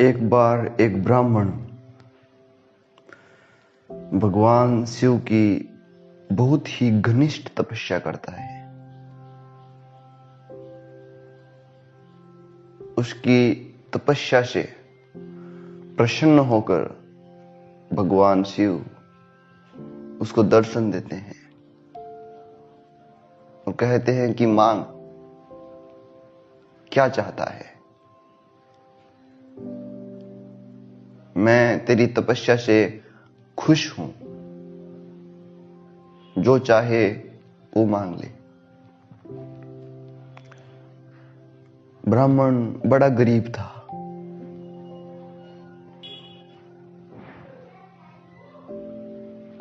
एक बार एक ब्राह्मण भगवान शिव की बहुत ही घनिष्ठ तपस्या करता है। उसकी तपस्या से प्रसन्न होकर भगवान शिव उसको दर्शन देते हैं और कहते हैं कि मांग, क्या चाहता है। मैं तेरी तपस्या से खुश हूं, जो चाहे वो मांग ले। ब्राह्मण बड़ा गरीब था।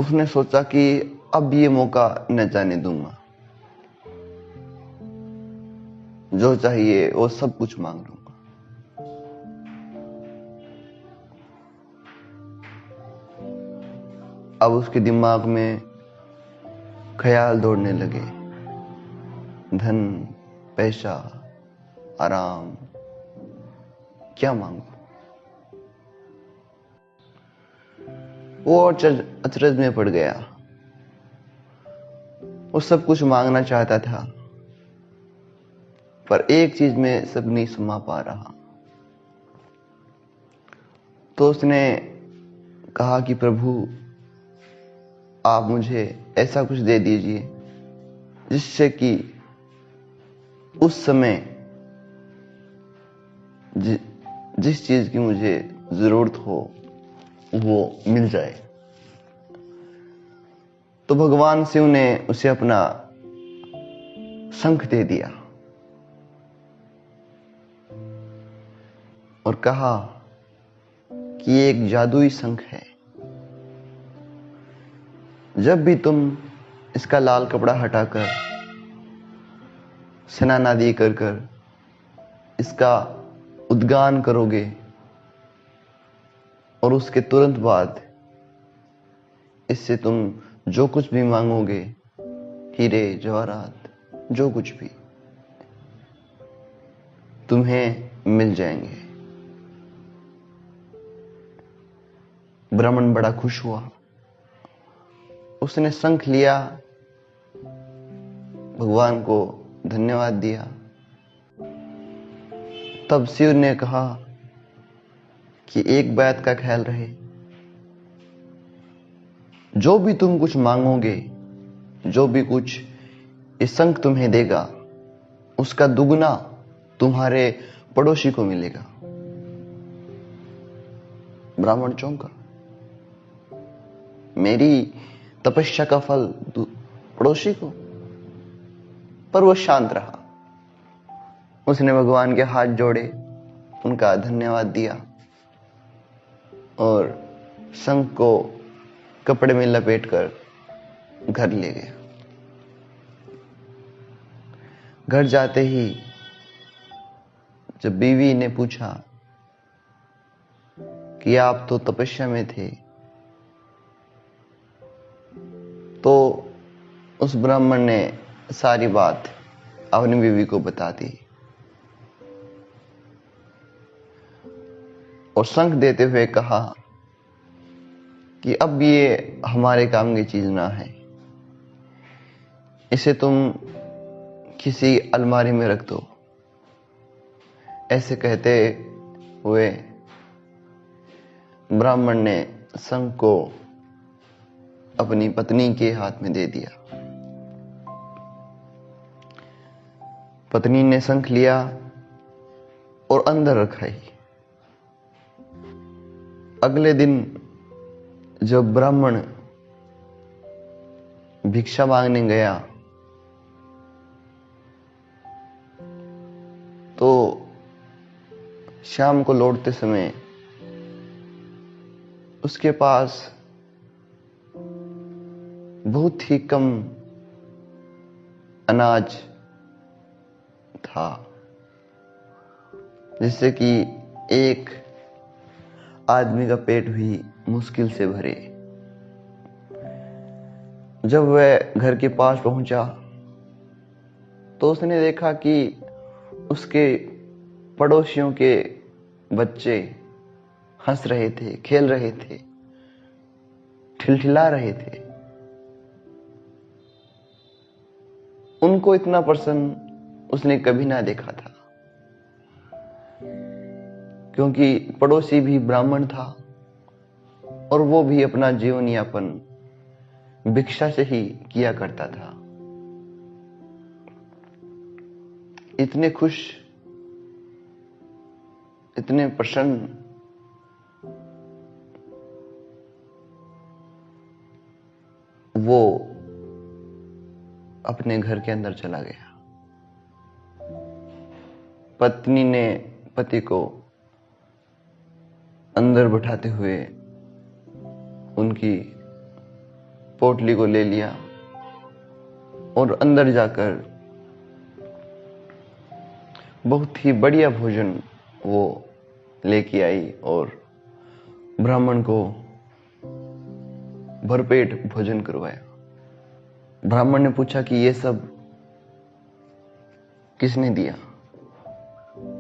उसने सोचा कि अब ये मौका न जाने दूंगा, जो चाहिए वो सब कुछ मांग लूंगा। अब उसके दिमाग में ख्याल दौड़ने लगे, धन, पैसा, आराम, क्या मांगू। वो अचरज में पड़ गया। वो सब कुछ मांगना चाहता था, पर एक चीज में सब नहीं समा पा रहा। तो उसने कहा कि प्रभु, आप मुझे ऐसा कुछ दे दीजिए जिससे कि उस समय जिस चीज की मुझे जरूरत हो वो मिल जाए। तो भगवान शिव ने उसे अपना शंख दे दिया और कहा कि ये एक जादुई शंख है। जब भी तुम इसका लाल कपड़ा हटाकर स्नान आदि कर इसका उद्गान करोगे और उसके तुरंत बाद इससे तुम जो कुछ भी मांगोगे, हीरे जवाहरात, जो कुछ भी, तुम्हें मिल जाएंगे। ब्राह्मण बड़ा खुश हुआ। उसने शंख लिया, भगवान को धन्यवाद दिया। तब शिव ने कहा कि एक बात का ख्याल रहे, जो भी तुम कुछ मांगोगे, जो भी कुछ ये शंख तुम्हें देगा, उसका दुगना तुम्हारे पड़ोसी को मिलेगा। ब्राह्मण चौंका, मेरी तपस्या का फल पड़ोसी को? पर वो शांत रहा। उसने भगवान के हाथ जोड़े, उनका धन्यवाद दिया और शंख को कपड़े में लपेटकर घर ले गया। घर जाते ही जब बीवी ने पूछा कि आप तो तपस्या में थे, तो उस ब्राह्मण ने सारी बात अपनी बीवी को बता दी और शंख देते हुए कहा कि अब ये हमारे काम की चीज ना है, इसे तुम किसी अलमारी में रख दो। ऐसे कहते हुए ब्राह्मण ने शंख को अपनी पत्नी के हाथ में दे दिया। पत्नी ने शंख लिया और अंदर रखाई। अगले दिन जब ब्राह्मण भिक्षा मांगने गया तो शाम को लौटते समय उसके पास बहुत ही कम अनाज था, जिससे कि एक आदमी का पेट भी मुश्किल से भरे। जब वह घर के पास पहुंचा तो उसने देखा कि उसके पड़ोसियों के बच्चे हंस रहे थे, खेल रहे थे, ठिलठिला रहे थे। उनको इतना प्रसन्न उसने कभी ना देखा था, क्योंकि पड़ोसी भी ब्राह्मण था और वो भी अपना जीवन यापन भिक्षा से ही किया करता था। इतने खुश, इतने प्रसन्न वो अपने घर के अंदर चला गया। पत्नी ने पति को अंदर बैठाते हुए उनकी पोटली को ले लिया और अंदर जाकर बहुत ही बढ़िया भोजन वो लेके आई और ब्राह्मण को भरपेट भोजन करवाया। ब्राह्मण ने पूछा कि ये सब किसने दिया,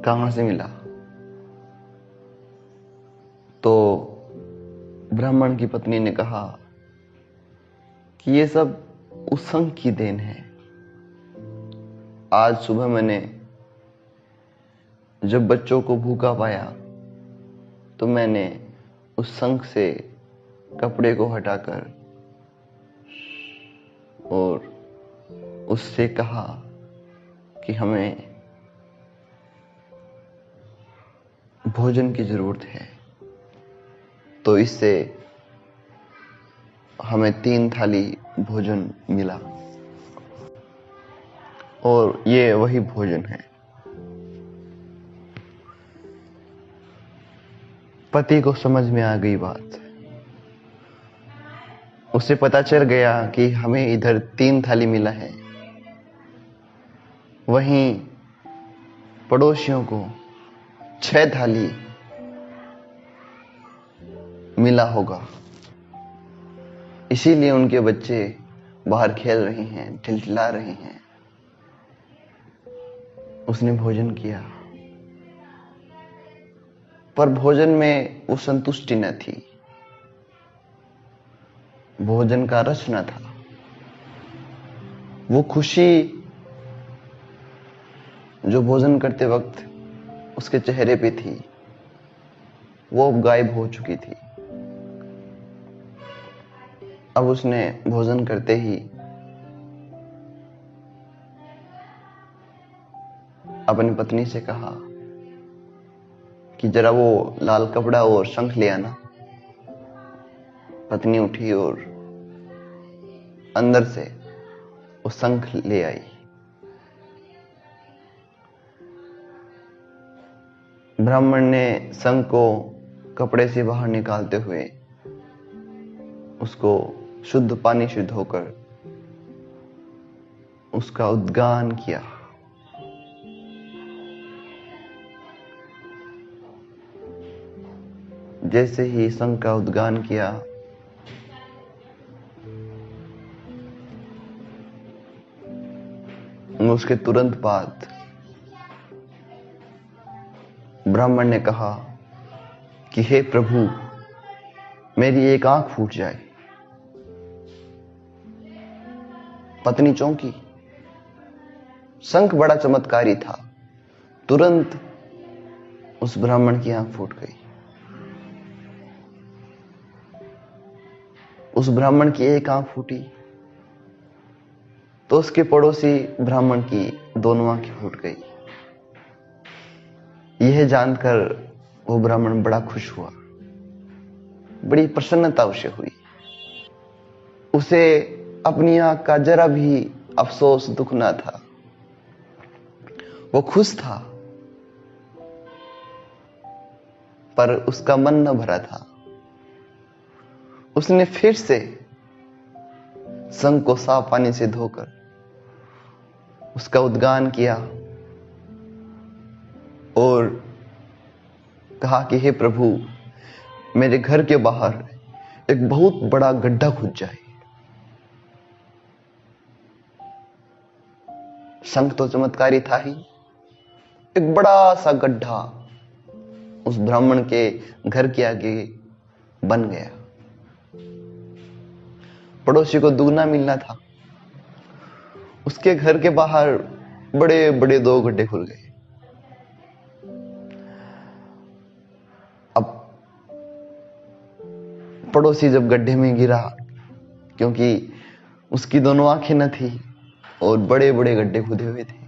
कहां से मिला? तो ब्राह्मण की पत्नी ने कहा कि ये सब उस संघ की देन है। आज सुबह मैंने जब बच्चों को भूखा पाया तो मैंने उस संघ से कपड़े को हटाकर और उससे कहा कि हमें भोजन की जरूरत है, तो इससे हमें 3 थाली भोजन मिला और ये वही भोजन है। पति को समझ में आ गई बात। उसे पता चल गया कि हमें इधर 3 थाली मिला है, वहीं पड़ोसियों को 6 थाली मिला होगा। इसीलिए उनके बच्चे बाहर खेल रहे हैं, ठिलठिला रहे हैं। उसने भोजन किया, पर भोजन में वो संतुष्टि न थी, भोजन का रस न था। वो खुशी जो भोजन करते वक्त उसके चेहरे पे थी, वो गायब हो चुकी थी। अब उसने भोजन करते ही अपनी पत्नी से कहा कि जरा वो लाल कपड़ा और शंख ले आना। पत्नी उठी और अंदर से वो शंख ले आई। ब्राह्मण ने शंख को कपड़े से बाहर निकालते हुए उसको शुद्ध पानी से धोकर उसका उद्गान किया। जैसे ही शंख का उद्गान किया, उसके तुरंत बाद ब्राह्मण ने कहा कि हे प्रभु, मेरी एक आंख फूट जाए। पत्नी चौंकी। शंख बड़ा चमत्कारी था, तुरंत उस ब्राह्मण की आंख फूट गई। उस ब्राह्मण की एक आंख फूटी तो उसके पड़ोसी ब्राह्मण की दोनों आंखें फूट गई। यह जानकर वो ब्राह्मण बड़ा खुश हुआ, बड़ी प्रसन्नता उसे हुई। उसे अपनी आंख का जरा भी अफसोस, दुख ना था। वो खुश था, पर उसका मन न भरा था। उसने फिर से शंख को साफ पानी से धोकर उसका उद्गान किया और कहा कि हे प्रभु, मेरे घर के बाहर एक बहुत बड़ा गड्ढा खुद जाए। शंख तो चमत्कारी था ही, एक बड़ा सा गड्ढा उस ब्राह्मण के घर के आगे बन गया। पड़ोसी को दुगना मिलना था। उसके घर के बाहर बड़े बड़े 2 गड्ढे खुल गए। अब पड़ोसी जब गड्ढे में गिरा, क्योंकि उसकी दोनों आंखें न थी और बड़े बड़े गड्ढे खुदे हुए थे,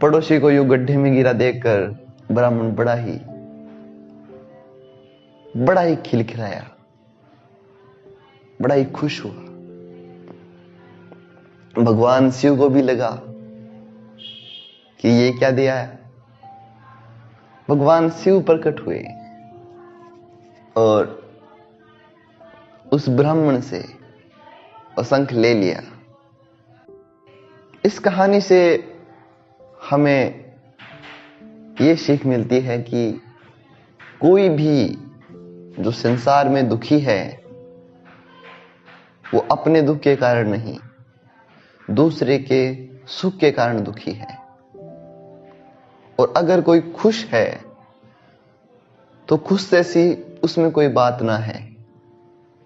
पड़ोसी को यूं गड्ढे में गिरा देखकर ब्राह्मण बड़ा ही खिलखिलाया, बड़ा ही खुश हुआ। भगवान शिव को भी लगा कि ये क्या दिया है। भगवान शिव प्रकट हुए और उस ब्राह्मण से शंख ले लिया। इस कहानी से हमें ये सीख मिलती है कि कोई भी जो संसार में दुखी है वो अपने दुख के कारण नहीं, दूसरे के सुख के कारण दुखी है। और अगर कोई खुश है तो खुश जैसी उसमें कोई बात ना है,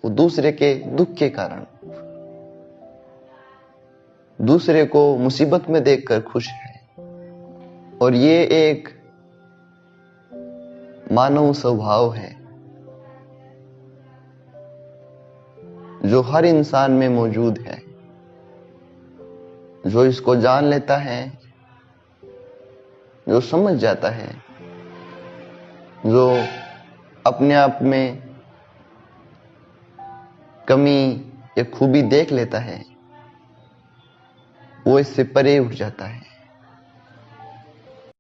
वो दूसरे के दुख के कारण, दूसरे को मुसीबत में देखकर खुश है। और ये एक मानव स्वभाव है जो हर इंसान में मौजूद है। जो इसको जान लेता है, जो समझ जाता है, जो अपने आप में कमी या खूबी देख लेता है, वो इससे परे उठ जाता है।